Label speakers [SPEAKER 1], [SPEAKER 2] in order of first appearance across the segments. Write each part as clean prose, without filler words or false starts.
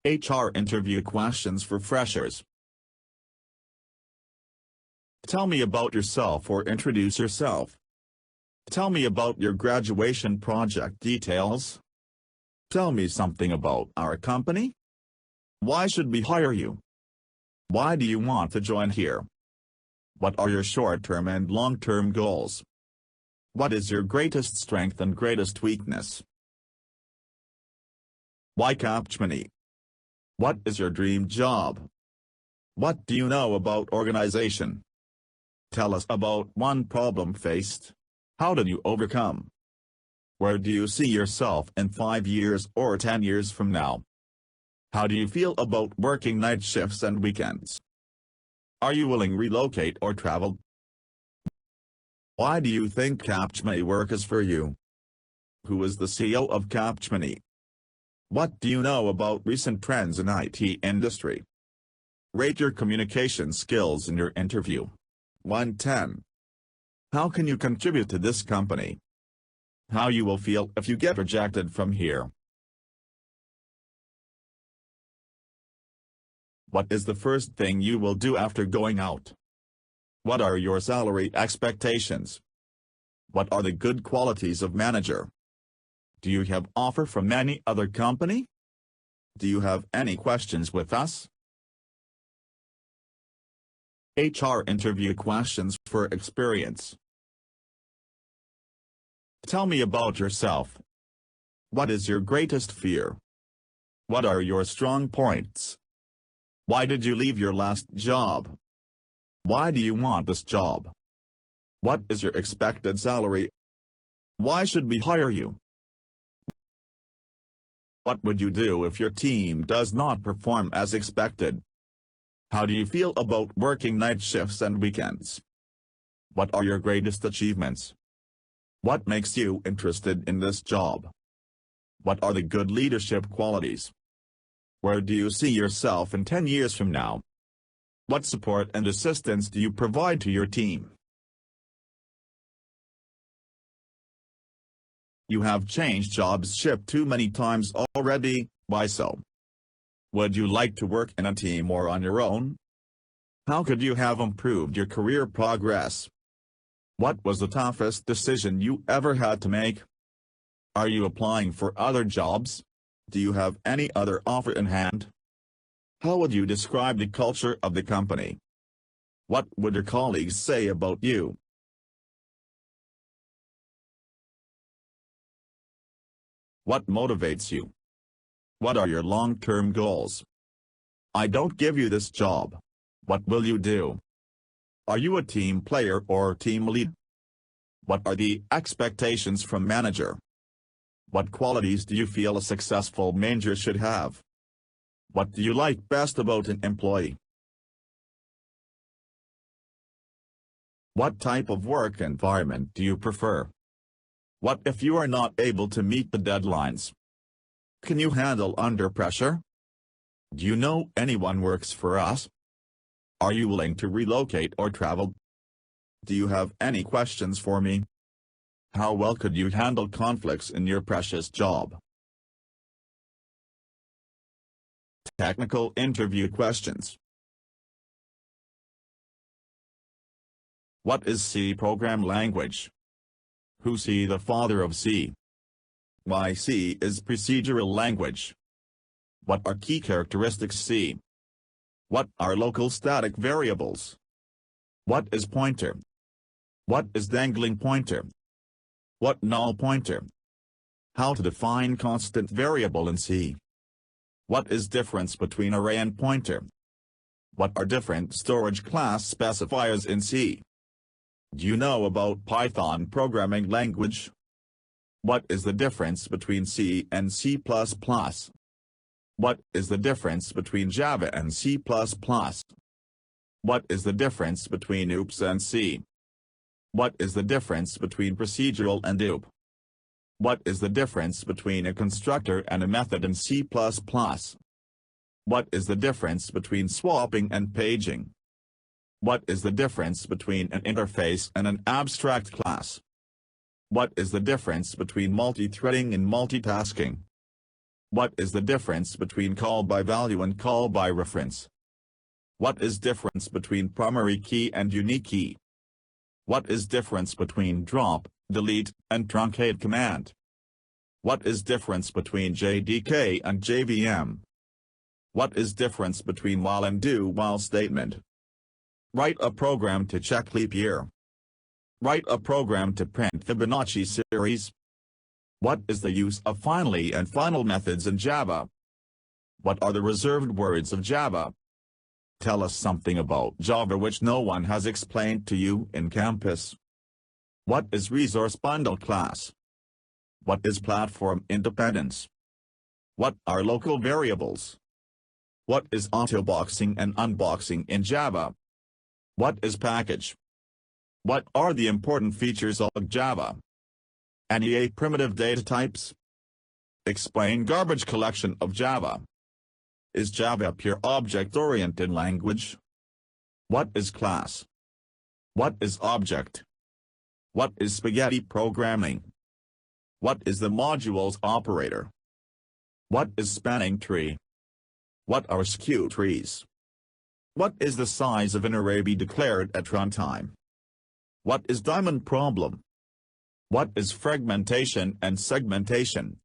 [SPEAKER 1] HR interview questions for freshers. Tell me about yourself or introduce yourself. Tell me about your graduation project details. Tell me something about our company. Why should we hire you? Why do you want to join here? What are your short-term and long-term goals? What is your greatest strength and greatest weakness? Why Capgemini? What is your dream job? What do you know about organization? Tell us about one problem faced. How did you overcome? Where do you see yourself in 5 years or 10 years from now? How do you feel about working night shifts and weekends? Are you willing to relocate or travel? Why do you think Capgemini work is for you? Who is the CEO of Capgemini? What do you know about recent trends in IT industry? Rate your communication skills in your interview. 1-10. How can you contribute to this company? How you will feel if you get rejected from here? What is the first thing you will do after going out? What are your salary expectations? What are the good qualities of manager? Do you have offer from any other company? Do you have any questions with us? HR interview questions for experience. Tell me about yourself. What is your greatest fear? What are your strong points? Why did you leave your last job? Why do you want this job? What is your expected salary? Why should we hire you? What would you do if your team does not perform as expected? How do you feel about working night shifts and weekends? What are your greatest achievements? What makes you interested in this job? What are the good leadership qualities? Where do you see yourself in 10 years from now? What support and assistance do you provide to your team? You have changed jobs ship too many times already, why so? Would you like to work in a team or on your own? How could you have improved your career progress? What was the toughest decision you ever had to make? Are you applying for other jobs? Do you have any other offer in hand? How would you describe the culture of the company? What would your colleagues say about you? What motivates you? What are your long-term goals? I don't give you this job. What will you do? Are you a team player or team lead? What are the expectations from manager? What qualities do you feel a successful manager should have? What do you like best about an employee? What type of work environment do you prefer? What if you are not able to meet the deadlines? Can you handle under pressure? Do you know anyone works for us? Are you willing to relocate or travel? Do you have any questions for me? How well could you handle conflicts in your precious job? Technical interview questions. What is C program language? Who C the father of C? Why C is procedural language? What are key characteristics C? What are local static variables? What is pointer? What is dangling pointer? What null pointer? How to define constant variable in C? What is difference between array and pointer? What are different storage class specifiers in C? Do you know about Python programming language? What is the difference between C and C++? What is the difference between Java and C++? What is the difference between OOPS and C? What is the difference between procedural and OOP? What is the difference between a constructor and a method in C++? What is the difference between swapping and paging? What is the difference between an interface and an abstract class? What is the difference between multi-threading and multitasking? What is the difference between call by value and call by reference? What is difference between primary key and unique key? What is difference between drop, delete, and truncate command? What is difference between JDK and JVM? What is difference between while and do while statement? Write a program to check leap year. Write a program to print Fibonacci series. What is the use of finally and final methods in Java? What are the reserved words of Java? Tell us something about Java which no one has explained to you in campus. What is resource bundle class? What is platform independence? What are local variables? What is autoboxing and unboxing in Java? What is package? What are the important features of Java? NEA primitive data types? Explain garbage collection of Java. Is Java a pure object-oriented language? What is class? What is object? What is spaghetti programming? What is the modules operator? What is spanning tree? What are skew trees? What is the size of an array be declared at runtime? What is diamond problem? What is fragmentation and segmentation?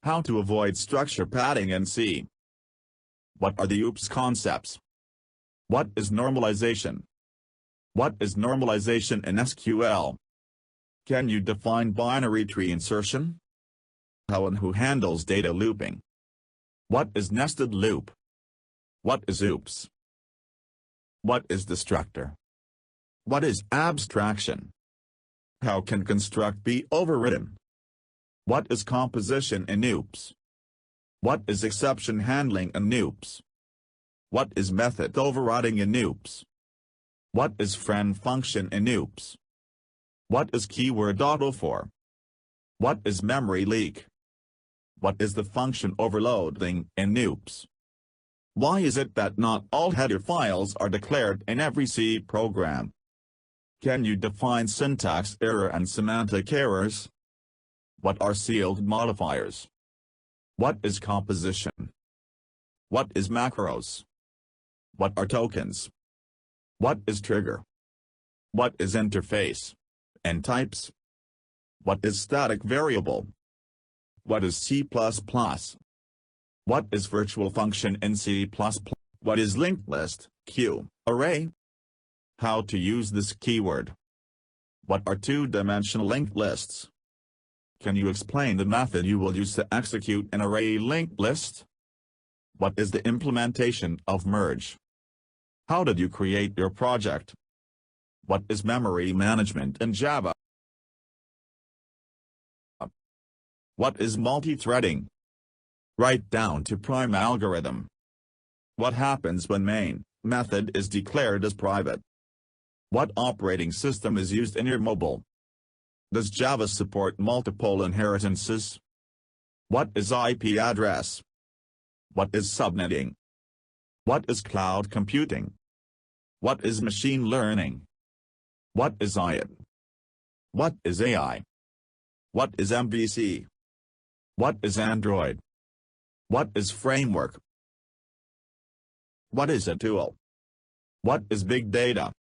[SPEAKER 1] How to avoid structure padding in C? What are the OOPS concepts? What is normalization? What is normalization in SQL? Can you define binary tree insertion? How and who handles data looping? What is nested loop? What is OOPS? What is destructor? What is abstraction? How can construct be overridden? What is composition in OOPS? What is exception handling in OOPS? What is method overriding in OOPS? What is friend function in OOPS? What is keyword auto for? What is memory leak? What is the function overloading in OOPS? Why is it that not all header files are declared in every C program? Can you define syntax error and semantic errors? What are sealed modifiers? What is composition? What is macros? What are tokens? What is trigger? What is interface? And types? What is static variable? What is C++? What is virtual function in C++? What is linked list, queue, array? How to use this keyword? What are two-dimensional linked lists? Can you explain the method you will use to execute an array linked list? What is the implementation of merge? How did you create your project? What is memory management in Java? What is multi-threading? Write down to prime algorithm. What happens when main method is declared as private? What operating system is used in your mobile? Does Java support multiple inheritances? What is IP address? What is subnetting? What is cloud computing? What is machine learning? What is IoT? What is AI? What is MVC? What is Android? What is framework? What is a tool? What is big data?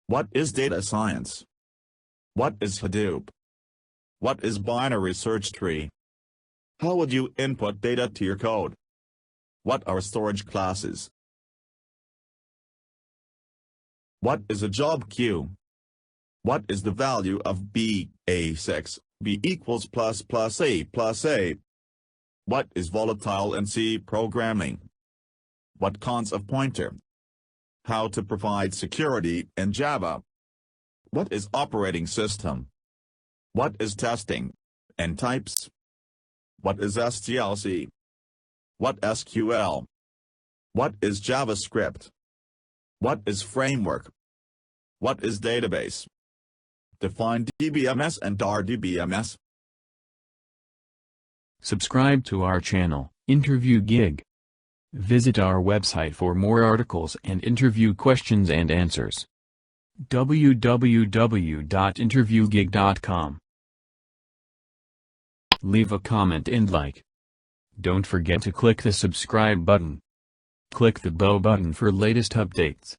[SPEAKER 1] What is data science? What is Hadoop? What is binary search tree? How would you input data to your code? What are storage classes? What is a job queue? What is the value of B, A6, B equals plus plus A plus A? What is volatile in C programming? What cons of pointer? How to provide security in Java? What is operating system? What is testing? And types? What is STLC? What SQL? What is JavaScript? What is framework? What is database? Define DBMS and RDBMS.
[SPEAKER 2] Subscribe to our channel, Interview Gig. Visit our website for more articles and interview questions and answers. www.interviewgig.com. Leave a comment and like. Don't forget to click the subscribe button. Click the bell button for latest updates.